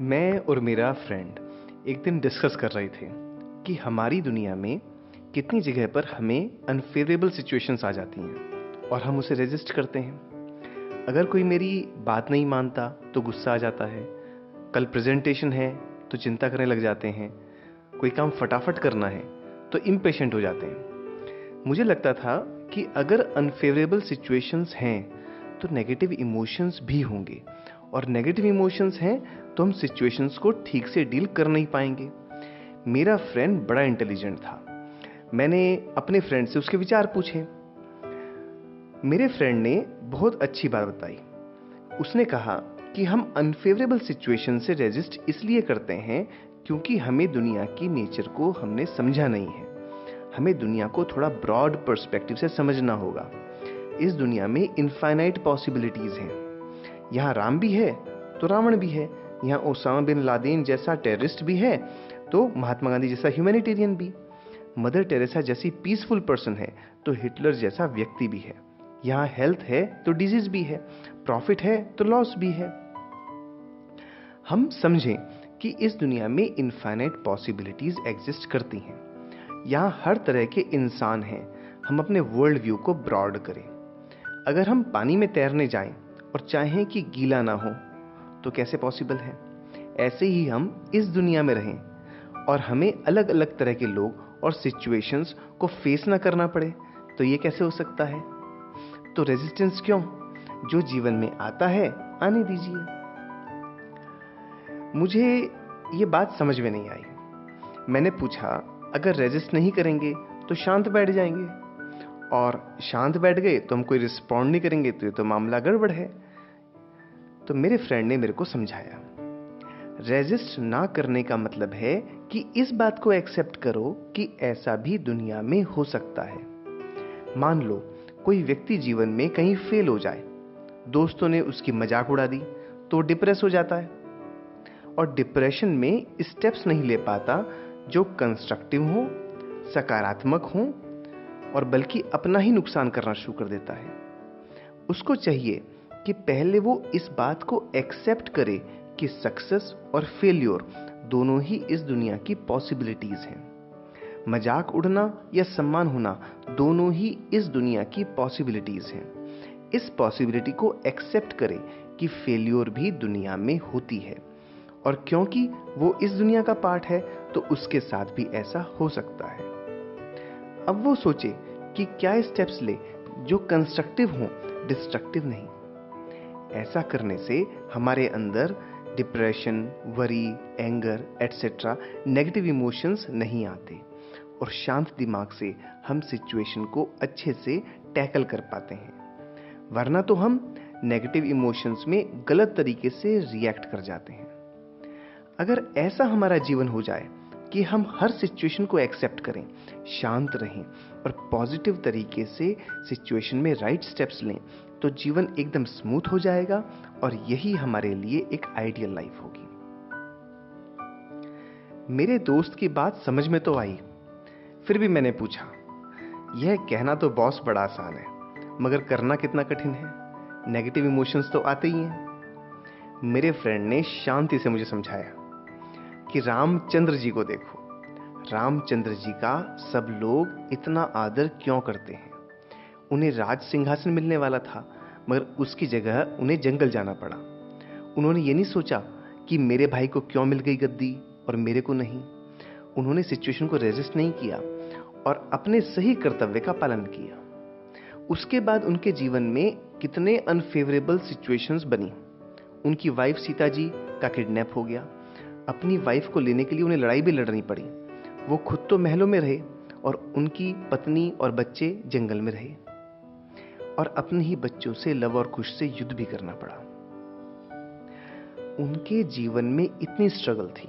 मैं और मेरा फ्रेंड एक दिन डिस्कस कर रहे थे कि हमारी दुनिया में कितनी जगह पर हमें अनफेवरेबल सिचुएशंस आ जाती हैं और हम उसे रेजिस्ट करते हैं। अगर कोई मेरी बात नहीं मानता तो गुस्सा आ जाता है, कल प्रेजेंटेशन है तो चिंता करने लग जाते हैं, कोई काम फटाफट करना है तो इम्पेशेंट हो जाते हैं। मुझे लगता था कि अगर अनफेवरेबल सिचुएशंस हैं तो नेगेटिव इमोशंस भी होंगे, और नेगेटिव इमोशंस हैं तो हम सिचुएशंस को ठीक से डील कर नहीं पाएंगे। मेरा फ्रेंड बड़ा इंटेलिजेंट था। मैंने अपने फ्रेंड से उसके विचार पूछे। मेरे फ्रेंड ने बहुत अच्छी बात बताई। उसने कहा कि हम अनफेवरेबल सिचुएशन से रेजिस्ट इसलिए करते हैं क्योंकि हमें दुनिया की नेचर को हमने समझा नहीं है। हमें दुनिया को थोड़ा ब्रॉड पर्सपेक्टिव से समझना होगा। इस दुनिया में इनफाइनाइट पॉसिबिलिटीज हैं। यहाँ राम भी है तो रावण भी है, यहाँ ओसामा बिन लादेन जैसा टेररिस्ट भी है तो महात्मा गांधी जैसा ह्यूमैनिटेरियन भी, मदर टेरेसा जैसी पीसफुल पर्सन है तो हिटलर जैसा व्यक्ति भी है। यहाँ हेल्थ है तो डिजीज भी है, प्रॉफिट है तो लॉस भी है। हम समझें कि इस दुनिया में इनफाइनाइट पॉसिबिलिटीज एग्जिस्ट करती हैं। यहाँ हर तरह के इंसान हैं। हम अपने वर्ल्ड व्यू को ब्रॉड करें। अगर हम पानी में तैरने जाएं और चाहें कि गीला ना हो तो कैसे पॉसिबल है? ऐसे ही हम इस दुनिया में रहें और हमें अलग अलग तरह के लोग और सिचुएशंस को फेस ना करना पड़े तो ये कैसे हो सकता है? तो रेजिस्टेंस क्यों? जो जीवन में आता है आने दीजिए। मुझे ये बात समझ में नहीं आई। मैंने पूछा, अगर रेजिस्ट नहीं करेंगे तो शांत बैठ जाएंगे, और शांत बैठ गए तो हम कोई रिस्पॉन्ड नहीं करेंगे तो ये तो मामला गड़बड़ है। तो मेरे फ्रेंड ने मेरे को समझाया, रेजिस्ट ना करने का मतलब है कि इस बात को एक्सेप्ट करो कि ऐसा भी दुनिया में हो सकता है। मान लो कोई व्यक्ति जीवन में कहीं फेल हो जाए, दोस्तों ने उसकी मजाक उड़ा दी तो डिप्रेस हो जाता है, और डिप्रेशन में स्टेप्स नहीं ले पाता जो कंस्ट्रक्टिव हो, सकारात्मक हो, और बल्कि अपना ही नुकसान करना शुरू कर देता है। उसको चाहिए कि पहले वो इस बात को एक्सेप्ट करे कि सक्सेस और फेल्योर दोनों ही इस दुनिया की पॉसिबिलिटीज हैं। मजाक उड़ना या सम्मान होना दोनों ही इस दुनिया की पॉसिबिलिटीज हैं। इस पॉसिबिलिटी को एक्सेप्ट करे कि फेल्योर भी दुनिया में होती है, और क्योंकि वो इस दुनिया का पार्ट है तो उसके साथ भी ऐसा हो सकता है। अब वो सोचे कि क्या स्टेप्स ले जो कंस्ट्रक्टिव हों, डिस्ट्रक्टिव नहीं। ऐसा करने से हमारे अंदर depression, worry, anger etcetera negative emotions नहीं आते, और शांत दिमाग से हम सिचुएशन को अच्छे से टैकल कर पाते हैं। वरना तो हम नेगेटिव इमोशंस में गलत तरीके से रिएक्ट कर जाते हैं। अगर ऐसा हमारा जीवन हो जाए कि हम हर सिचुएशन को एक्सेप्ट करें, शांत रहें और पॉजिटिव तरीके से सिचुएशन में राइट स्टेप्स लें, तो जीवन एकदम स्मूथ हो जाएगा, और यही हमारे लिए एक आइडियल लाइफ होगी। मेरे दोस्त की बात समझ में तो आई, फिर भी मैंने पूछा, यह कहना तो बॉस बड़ा आसान है, मगर करना कितना कठिन है? नेगेटिव इमोशंस तो आते ही हैं। मेरे फ्रेंड ने शांति से मुझे समझाया कि रामचंद्र जी को देखो। रामचंद्र जी का सब लोग इतना आदर क्यों करते हैं? उन्हें राज सिंहासन मिलने वाला था, मगर उसकी जगह उन्हें जंगल जाना पड़ा। उन्होंने ये नहीं सोचा कि मेरे भाई को क्यों मिल गई गद्दी और मेरे को नहीं। उन्होंने सिचुएशन को रेजिस्ट नहीं किया और अपने सही कर्तव्य का पालन किया। उसके बाद उनके जीवन में कितने अनफेवरेबल सिचुएशंस बनी। उनकी वाइफ सीता जी का किडनैप हो गया। अपनी वाइफ को लेने के लिए उन्हें लड़ाई भी लड़नी पड़ी। वो खुद तो महलों में रहे और उनकी पत्नी और बच्चे जंगल में रहे, और अपने ही बच्चों से लव और कुश से युद्ध भी करना पड़ा। उनके जीवन में इतनी स्ट्रगल थी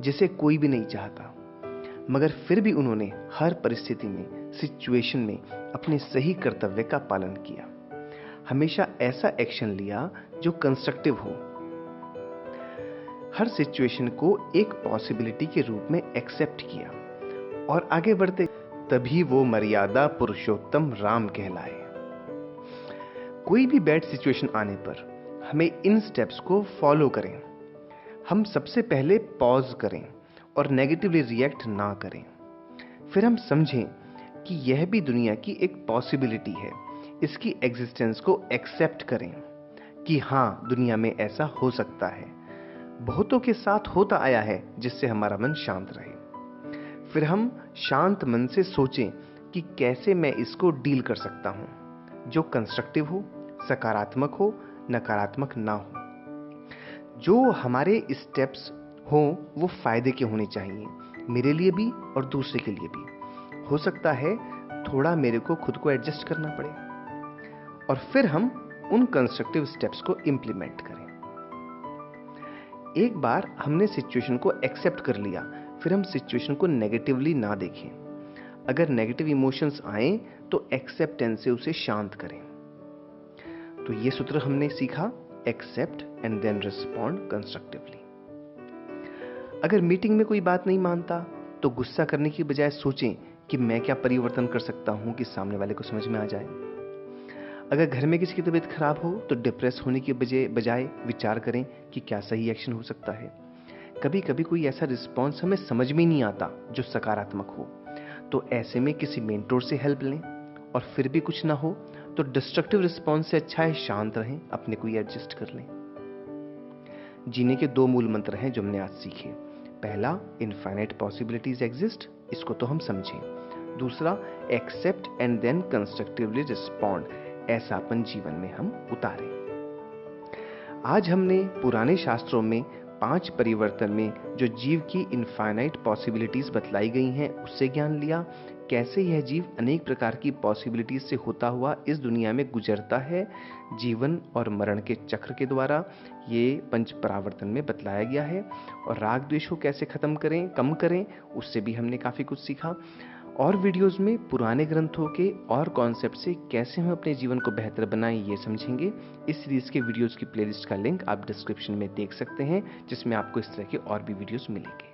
जिसे कोई भी नहीं चाहता, मगर फिर भी उन्होंने हर परिस्थिति में, सिचुएशन में अपने सही कर्तव्य का पालन किया। हमेशा ऐसा एक्शन लिया जो कंस्ट्रक्टिव हो। हर सिचुएशन को एक पॉसिबिलिटी के रूप में एक्सेप्ट किया और आगे बढ़ते, तभी वो मर्यादा पुरुषोत्तम राम कहलाए। कोई भी बैड सिचुएशन आने पर हमें इन स्टेप्स को फॉलो करें। हम सबसे पहले पॉज करें और नेगेटिवली रिएक्ट ना करें। फिर हम समझें कि यह भी दुनिया की एक पॉसिबिलिटी है। इसकी एग्जिस्टेंस को एक्सेप्ट करें कि हाँ, दुनिया में ऐसा हो सकता है, बहुतों के साथ होता आया है, जिससे हमारा मन शांत रहे। फिर हम शांत मन से सोचें कि कैसे मैं इसको डील कर सकता हूं, जो कंस्ट्रक्टिव हो, सकारात्मक हो, नकारात्मक ना हो। जो हमारे स्टेप्स हो वो फायदे के होने चाहिए, मेरे लिए भी और दूसरे के लिए भी। हो सकता है थोड़ा मेरे को खुद को एडजस्ट करना पड़े, और फिर हम उन कंस्ट्रक्टिव स्टेप्स को इंप्लीमेंट करें। एक बार हमने सिचुएशन को एक्सेप्ट कर लिया, फिर हम सिचुएशन को नेगेटिवली ना देखें। अगर नेगेटिव इमोशंस आए तो एक्सेप्टेंस से उसे शांत करें। तो ये सूत्र हमने सीखा, accept and then respond constructively. अगर मीटिंग में कोई बात नहीं मानता तो गुस्सा करने की बजाय सोचें कि मैं क्या परिवर्तन कर सकता हूं कि सामने वाले को समझ में आ जाए। अगर घर में किसी की तबीयत खराब हो तो डिप्रेस होने की बजाय विचार करें कि क्या सही एक्शन हो सकता है। कभी कभी कोई ऐसा रिस्पॉन्स हमें समझ में नहीं आता जो सकारात्मक हो, तो ऐसे में किसी मेंटोर से हेल्प लें। और फिर भी कुछ ना हो तो डिस्ट्रक्टिव रिस्पॉन्स से अच्छा है शांत रहें, अपने को एडजस्ट कर लें। जीने के 2 मूल मंत्र हैं जो हमने आज सीखे। पहला, इनफाइनाइट पॉसिबिलिटीज एग्जिस्ट, इसको तो हम समझें। दूसरा, accept and then constructively respond, ऐसा अपन जीवन में हम उतारें। आज हमने पुराने शास्त्रों में 5 परिवर्तन में जो जीव की इनफाइनाइट पॉसिबिलिटीज बतलाई गई हैं उससे ज्ञान लिया। कैसे यह जीव अनेक प्रकार की पॉसिबिलिटीज से होता हुआ इस दुनिया में गुजरता है, जीवन और मरण के चक्र के द्वारा, ये 5 परावर्तन में बतलाया गया है। और राग द्वेष को कैसे कम करें, उससे भी हमने काफी कुछ सीखा। और वीडियोस में पुराने ग्रंथों के और कॉन्सेप्ट से कैसे हम अपने जीवन को बेहतर बनाएं ये समझेंगे। इस सीरीज के वीडियोस की प्लेलिस्ट का लिंक आप डिस्क्रिप्शन में देख सकते हैं, जिसमें आपको इस तरह के और भी वीडियोस मिलेंगे।